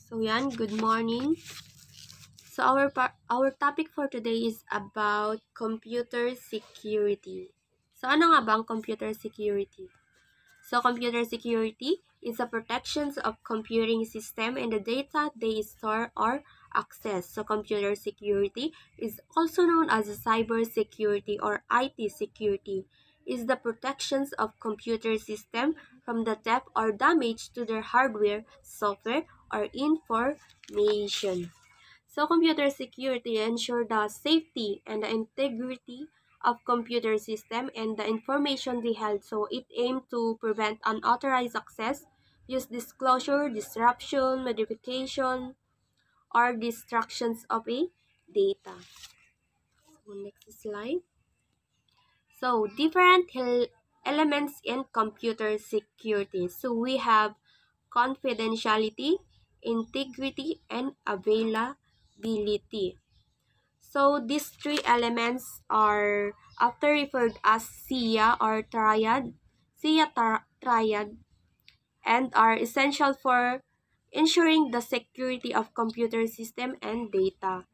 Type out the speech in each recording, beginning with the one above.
So yan, good morning. So our topic for today is about computer security. So ano nga ba ang computer security? So computer security is the protections of computing system and the data they store or access. So computer security is also known as cyber security or IT security, is the protections of computer system from the theft or damage to their hardware, software, or information. So computer security ensure the safety and the integrity of computer system and the information they held. So it aimed to prevent unauthorized access, use disclosure, disruption, modification, or destructions of a data. So next slide. So different elements in computer security. So we have confidentiality, integrity, and availability. So these three elements are after referred as SIA or triad, triad, and are essential for ensuring the security of computer system and data.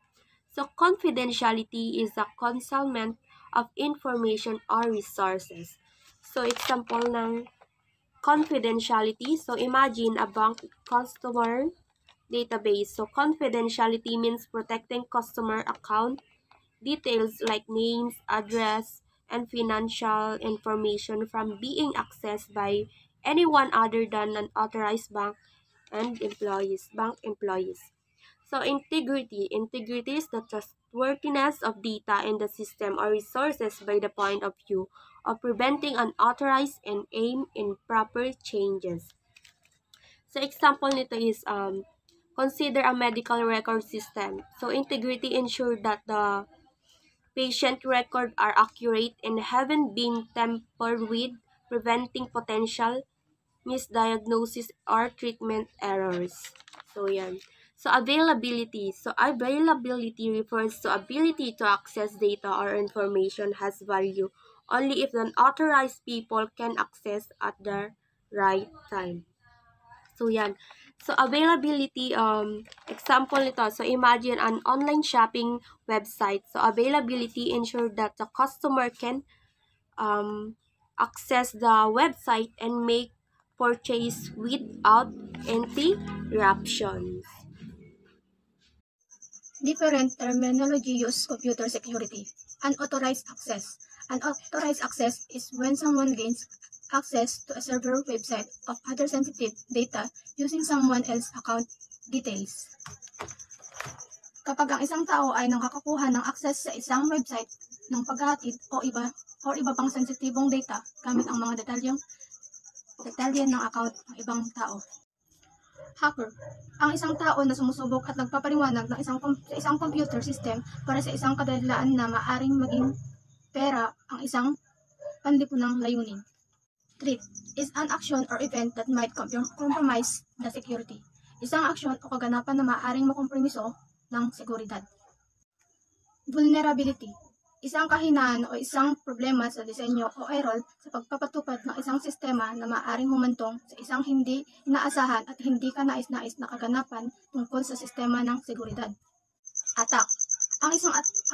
So confidentiality is the concealment of information or resources. So example ng confidentiality. So imagine a bank customer database. So confidentiality means protecting customer account details like names, address, and financial information from being accessed by anyone other than an authorized bank employees. So integrity. Integrity is the trustworthiness of data in the system or resources by the point of view of preventing unauthorized and aim improper changes. So example nito is consider a medical record system. So integrity ensure that the patient records are accurate and haven't been tampered with, preventing potential misdiagnosis or treatment errors. So yan. So availability. So availability refers to ability to access data or information has value only if the authorized people can access at the right time. So yan. So availability, example nito. So imagine an online shopping website. So availability ensure that the customer can access the website and make purchase without interruptions. Different terminology use computer security. Unauthorized access. Unauthorized access is when someone gains access to a server website of other sensitive data using someone else's account details. Kapag ang isang tao ay nakakakuha ng access sa isang website ng paghahatid o iba pang sensitibong data gamit ang mga detalye ng account ng ibang tao. Hacker. Ang isang tao na sumusubok at nagpapaliwanag ng isang computer system para sa isang kadalilaan na maaring maging pera ang isang panlipunang layunin. Threat is an action or event that might compromise the security. Isang aksyon o kaganapan na maaring makompromiso ng seguridad. Vulnerability. Isang kahinaan o isang problema sa disenyo o error sa pagpapatupad ng isang sistema na maaaring humantong sa isang hindi inaasahan at hindi kanais-nais na kaganapan tungkol sa sistema ng seguridad. Attack. Ang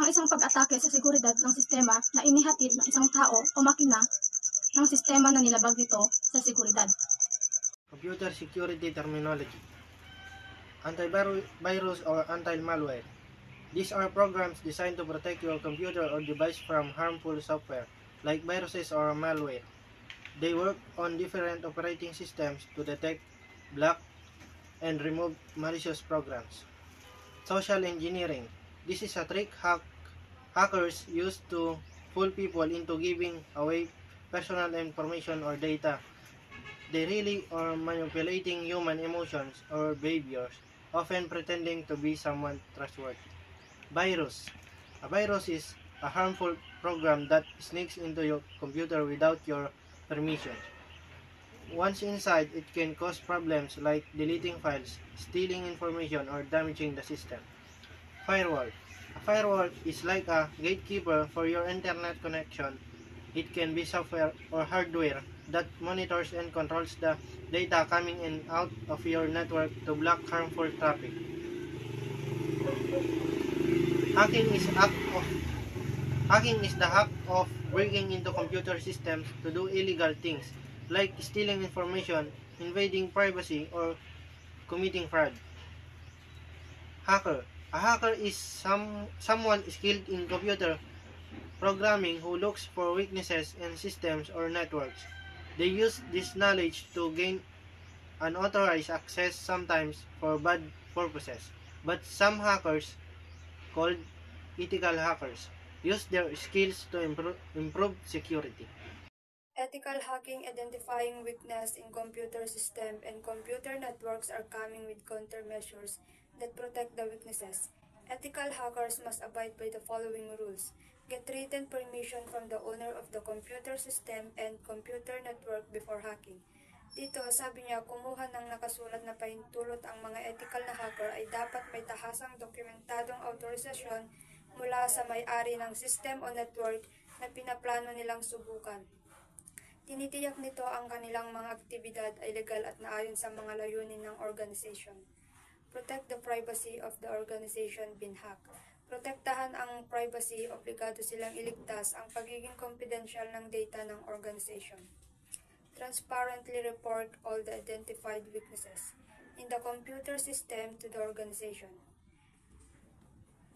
isang pag-atake sa seguridad ng sistema na inihatid ng isang tao o makina ng sistema na nilabag nito sa seguridad. Computer security terminology. Antivirus or anti-malware. These are programs designed to protect your computer or device from harmful software, like viruses or malware. They work on different operating systems to detect, block, and remove malicious programs. Social engineering. This is a trick hackers use to fool people into giving away personal information or data. They really are manipulating human emotions or behaviors, often pretending to be someone trustworthy. Virus. A virus is a harmful program that sneaks into your computer without your permission. Once inside, it can cause problems like deleting files, stealing information, or damaging the system. Firewall. A firewall is like a gatekeeper for your internet connection. It can be software or hardware that monitors and controls the data coming in and out of your network to block harmful traffic. Hacking is the act of breaking into computer systems to do illegal things like stealing information, invading privacy, or committing fraud. Hacker. A hacker is someone skilled in computer programming who looks for weaknesses in systems or networks. They use this knowledge to gain unauthorized access, sometimes for bad purposes. But some hackers, called ethical hackers, use their skills to improve security. Ethical hacking identifying weakness in computer system and computer networks are coming with countermeasures that protect the weaknesses. Ethical hackers must abide by the following rules. Get written permission from the owner of the computer system and computer network before hacking. Dito, sabi niya, kumuha ng nakasulat na pahintulot ang mga ethical na hacker ay dapat may tahasang dokumentadong autorisasyon mula sa may-ari ng system o network na pinaplano nilang subukan. Tinitiyak nito ang kanilang mga aktibidad ay legal at naayon sa mga layunin ng organization. Protect the privacy of the organization being hacked. Protektahan ang privacy, obligado silang iligtas ang pagiging confidential ng data ng organization. Transparently report all the identified weaknesses in the computer system to the organization.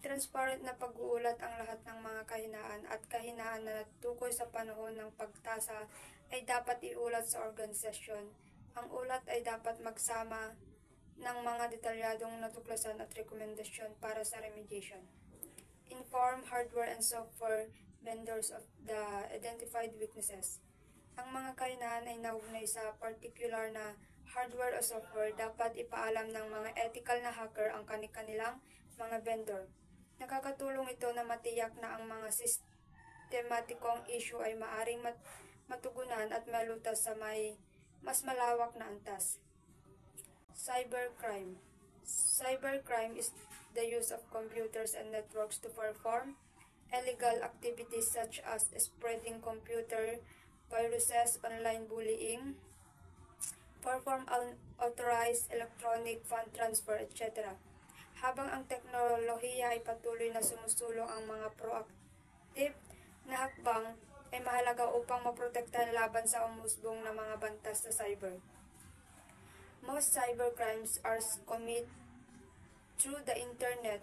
Transparent na pag-uulat ang lahat ng mga kahinaan at kahinaan na natukoy sa panahon ng pagtasa ay dapat iulat sa organisasyon. Ang ulat ay dapat magsama ng mga detalyadong natuklasan at rekomendasyon para sa remediation. Inform hardware and software vendors of the identified weaknesses. Ang mga kahinaan ay naugnay sa particular na hardware o software, dapat ipaalam ng mga ethical na hacker ang kanilang mga vendor. Nakakatulong ito na matiyak na ang mga sistematikong issue ay maaring matugunan at malutas sa may mas malawak na antas. Cybercrime. Cybercrime is the use of computers and networks to perform illegal activities such as spreading computer viruses, online bullying, perform unauthorized electronic fund transfer, etc. Habang ang teknolohiya ay patuloy na sumusulong, ang mga proactive na hakbang ay mahalaga upang maprotektahan laban sa umusbong na mga bantas sa cyber. Most cybercrimes are committed through the internet.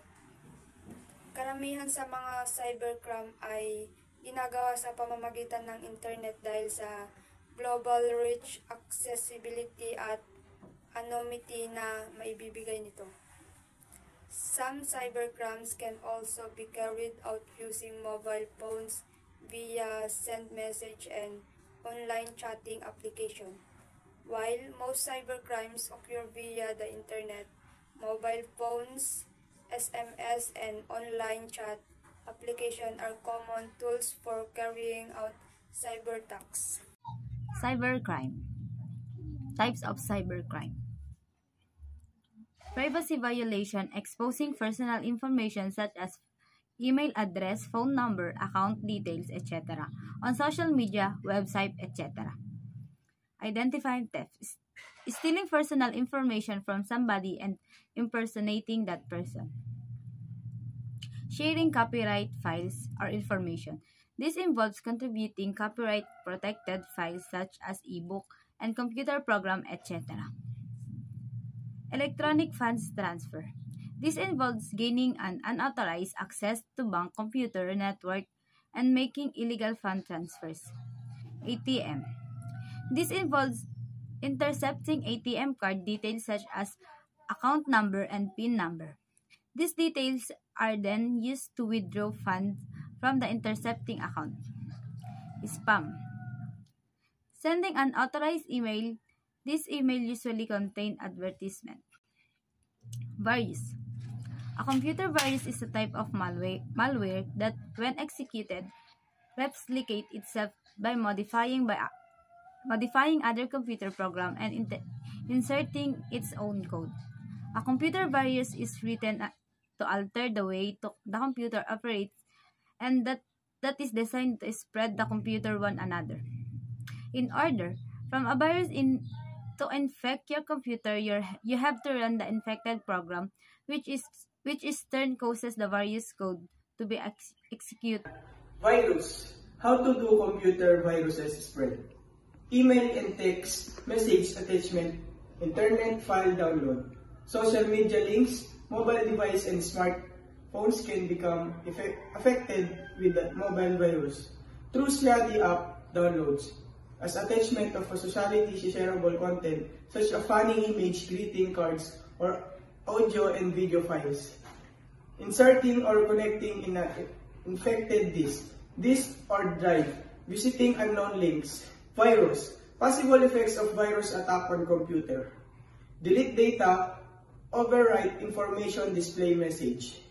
Karamihan sa mga cybercrime ay ginagawa sa pamamagitan ng internet dahil sa global reach, accessibility at anonymity na maibibigay nito. Some cybercrimes can also be carried out using mobile phones via send message and online chatting application. While most cybercrimes occur via the internet, mobile phones, SMS, and online chat application are common tools for carrying out cyber attacks. Cybercrime. Types of cybercrime. Privacy violation exposing personal information such as email address, phone number, account details, etc. on social media, website, etc. Identifying theft. Stealing personal information from somebody and impersonating that person. Sharing copyright files or information. This involves contributing copyright-protected files such as ebook and computer program, etc. Electronic funds transfer. This involves gaining an unauthorized access to bank computer network and making illegal fund transfers. ATM. This involves intercepting ATM card details such as account number and PIN number. These details are then used to withdraw funds from the intercepting account. Spam. Sending an authorized email. This email usually contains advertisement. Virus. A computer virus is a type of malware that, when executed, replicates itself by modifying other computer program and inserting its own code. A computer virus is written to alter the way the computer operates, and that is designed to spread the computer one another. In order from a virus To infect your computer, you have to run the infected program, which is turn causes the various code to be executed. Virus. How to do computer viruses spread. Email and text message attachment, internet file download, social media links, mobile device and smartphones can become affected with the mobile virus. Through Sliady app downloads, as attachment of a society shareable content such as funny image, greeting cards, or audio and video files. Inserting or connecting in an infected disk or drive, visiting unknown links. Virus. Possible effects of virus attack on computer. Delete data, overwrite information, display message.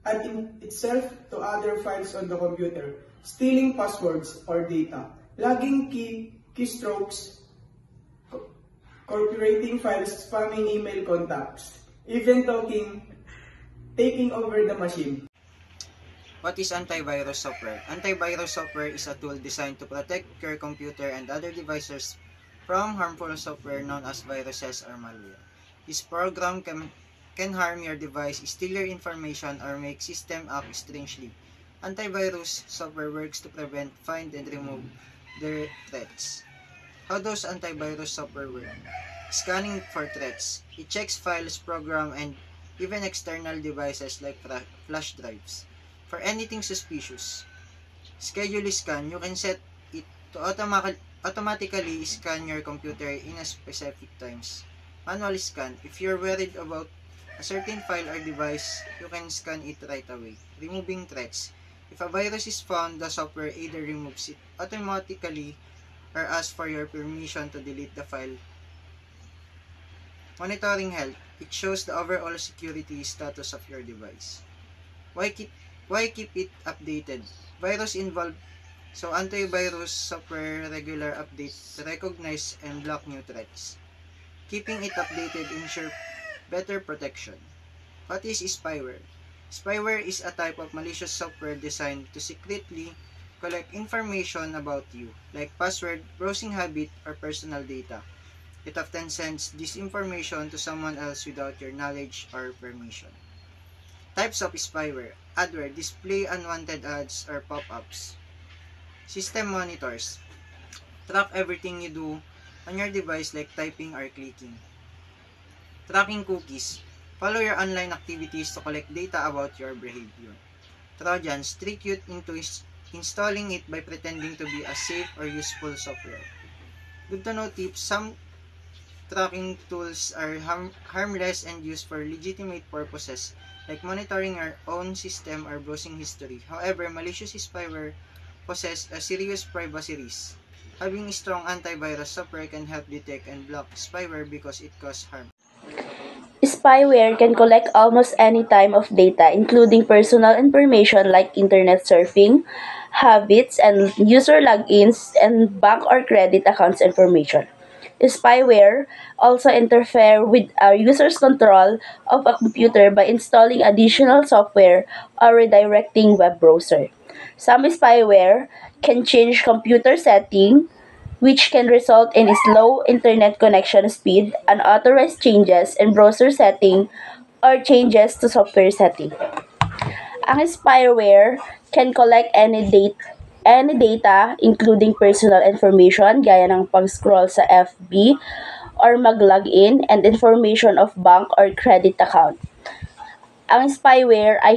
Add itself to other files on the computer. Stealing passwords or data. Logging keystrokes, corporating files, spamming email contacts. Even taking over the machine. What is antivirus software? Antivirus software is a tool designed to protect your computer and other devices from harmful software known as viruses or malware. This program can harm your device, steal your information, or make system act strangely. Antivirus software works to prevent, find, and remove the threats. How does antivirus software work? Scanning for threats. It checks files, program, and even external devices like flash drives for anything suspicious. Schedule scan. You can set it to automatically scan your computer in a specific times. Manual scan. If you're worried about a certain file or device, you can scan it right away. Removing threats. If a virus is found, the software either removes it automatically or asks for your permission to delete the file. Monitoring health. It shows the overall security status of your device. Why keep it updated? Virus involved. So antivirus software regular updates to recognize and block new threats. Keeping it updated ensure better protection. What is spyware? Spyware is a type of malicious software designed to secretly collect information about you, like password, browsing habit, or personal data. It often sends this information to someone else without your knowledge or permission. Types of spyware. Adware, display unwanted ads or pop-ups. System monitors. Track everything you do on your device like typing or clicking. Tracking cookies. Follow your online activities to collect data about your behavior. Trojans, trick you into installing it by pretending to be a safe or useful software. Good to know tips. Some tracking tools are harmless and used for legitimate purposes like monitoring our own system or browsing history. However, malicious spyware poses a serious privacy risk. Having strong antivirus software can help detect and block spyware because it causes harm. Spyware can collect almost any type of data, including personal information like internet surfing, habits, and user logins, and bank or credit accounts information. Spyware also interfere with a user's control of a computer by installing additional software or redirecting web browser. Some spyware can change computer setting, which can result in slow internet connection speed, unauthorized changes in browser setting, or changes to software setting. Ang spyware can collect any data including personal information gaya ng pag-scroll sa FB or mag-login and information of bank or credit account. Ang spyware ay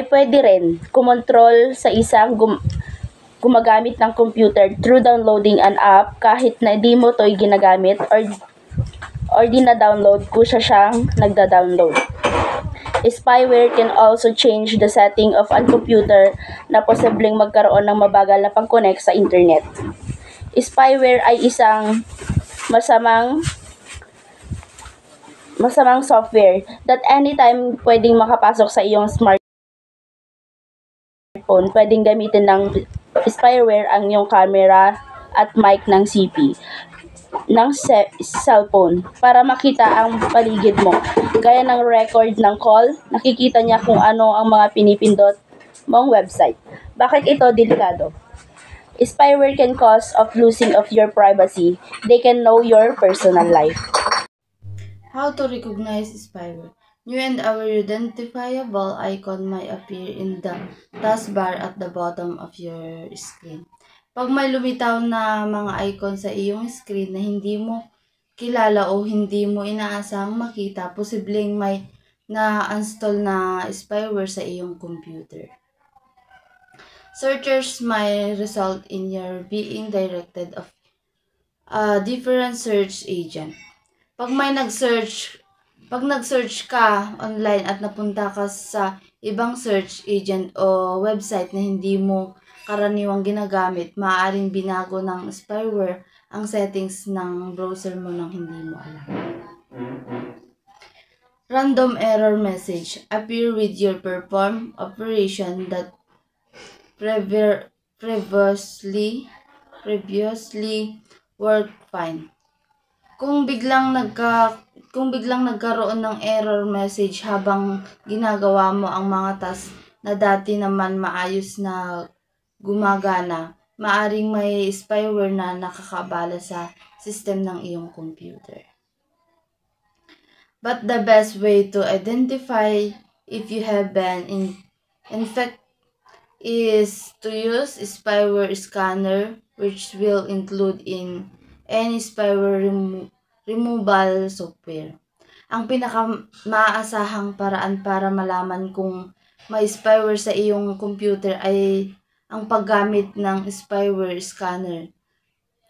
pwede rin kumontrol sa isang gumagamit ng computer through downloading an app kahit na di mo to'y ginagamit or di na-download kung siyang nagda-download. Spyware can also change the setting of a computer na posibleng magkaroon ng mabagal na pag-connect sa internet. Spyware ay isang masamang software that anytime pwedeng makapasok sa iyong smartphone. Pwedeng gamitin ng spyware ang iyong camera at mic ng cellphone para makita ang paligid mo. Gaya ng record ng call, nakikita niya kung ano ang mga pinipindot mong website. Bakit ito delikado? Spyware can cause of losing of your privacy. They can know your personal life. How to recognize spyware. New and identifiable icon may appear in the taskbar at the bottom of your screen. Pag may lumitaw na mga icon sa iyong screen na hindi mo kilala o hindi mo inaasahang makita, posibleng may na-install na spyware sa iyong computer. Searchers may result in your being directed of a different search agent. Pag nag-search ka online at napunta ka sa ibang search agent o website na hindi mo karaniwang ginagamit, maaaring binago ng spyware ang settings ng browser mo nang hindi mo alam. Random error message appear with your perform operation that previously worked fine. Kung biglang nagkaroon ng error message habang ginagawa mo ang mga task na dati naman maayos na gumagana, maaring may spyware na nakakabala sa system ng iyong computer. But the best way to identify if you have been infected is to use spyware scanner, which will include in any spyware removal software. Ang pinaka-maaasahang paraan para malaman kung may spyware sa iyong computer ay ang paggamit ng spyware scanner.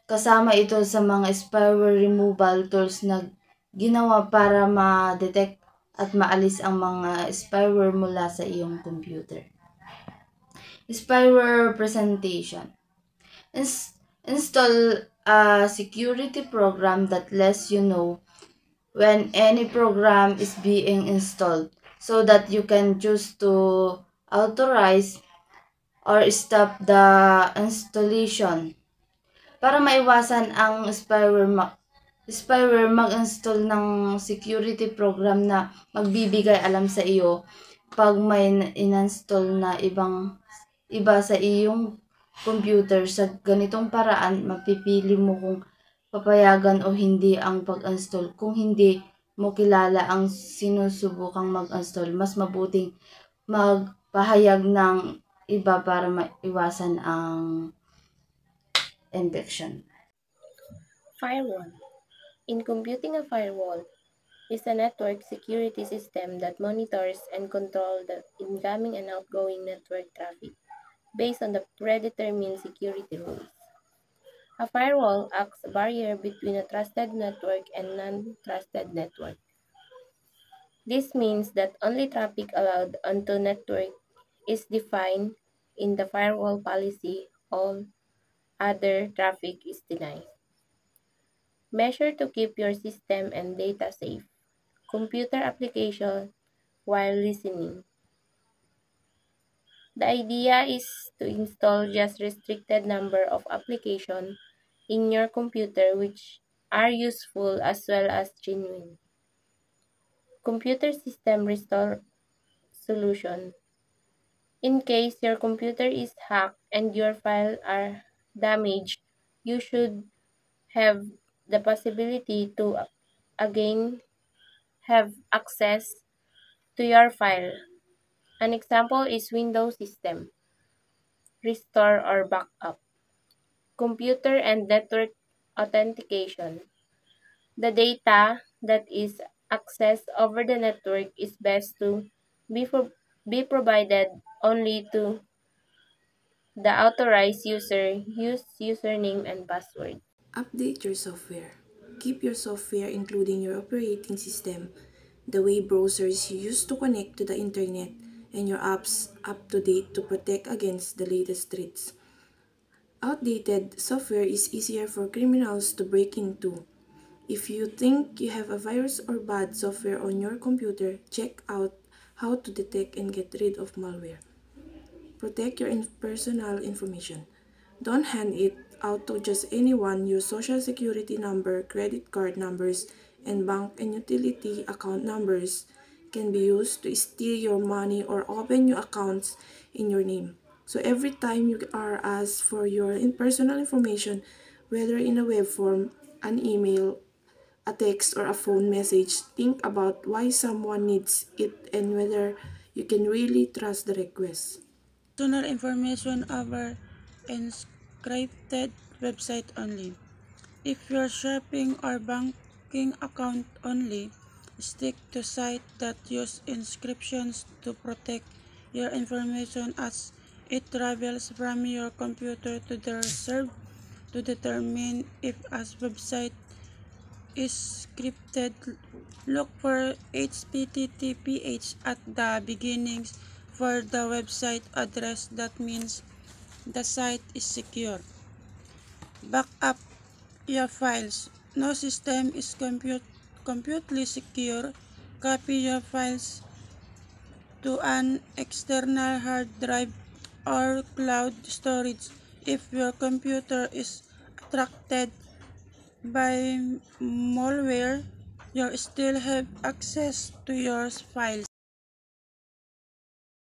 Kasama ito sa mga spyware removal tools na ginawa para ma-detect at maalis ang mga spyware mula sa iyong computer. Spyware presentation. Install a security program that lets you know when any program is being installed so that you can choose to authorize or stop the installation. Para maiwasan ang spyware, mag-install ng security program na magbibigay alam sa iyo pag may in-install na iba sa iyong computer. Sa ganitong paraan, mapipili mo kung papayagan o hindi ang pag-install. Kung hindi mo kilala ang sinusubukang mag-install, mas mabuting magpahayag ng iba para maiwasan ang infection. Firewall. In computing, a firewall is a network security system that monitors and controls the incoming and outgoing network traffic based on the predetermined security rules. A firewall acts as a barrier between a trusted network and non-trusted network. This means that only traffic allowed onto network is defined in the firewall policy. All other traffic is denied. Measure to keep your system and data safe. Computer application while listening. The idea is to install just restricted number of applications in your computer which are useful as well as genuine. Computer system restore solution. In case your computer is hacked and your files are damaged, you should have the possibility to again have access to your file. An example is Windows system, restore or backup, computer and network authentication. The data that is accessed over the network is best to be provided only to the authorized user. Use username and password. Update your software. Keep your software, including your operating system, the web browsers you use to connect to the internet, and your apps up to date to protect against the latest threats. Outdated software is easier for criminals to break into. If you think you have a virus or bad software on your computer, check out how to detect and get rid of malware. Protect your personal information. Don't hand it out to just anyone. Your social security number, credit card numbers, and bank and utility account numbers can be used to steal your money or open new accounts in your name. So every time you are asked for your personal information, whether in a web form, an email, a text, or a phone message, think about why someone needs it and whether you can really trust the request. Personal information over encrypted website only. If your shopping or banking account only, stick to sites that use encryptions to protect your information as it travels from your computer to the server. To determine if a website is scripted, look for HTTPS at the beginning for the website address. That means the site is secure. Back up your files. No system is completely secure. Copy your files to an external hard drive or cloud storage. If your computer is attracted by malware, you still have access to your files.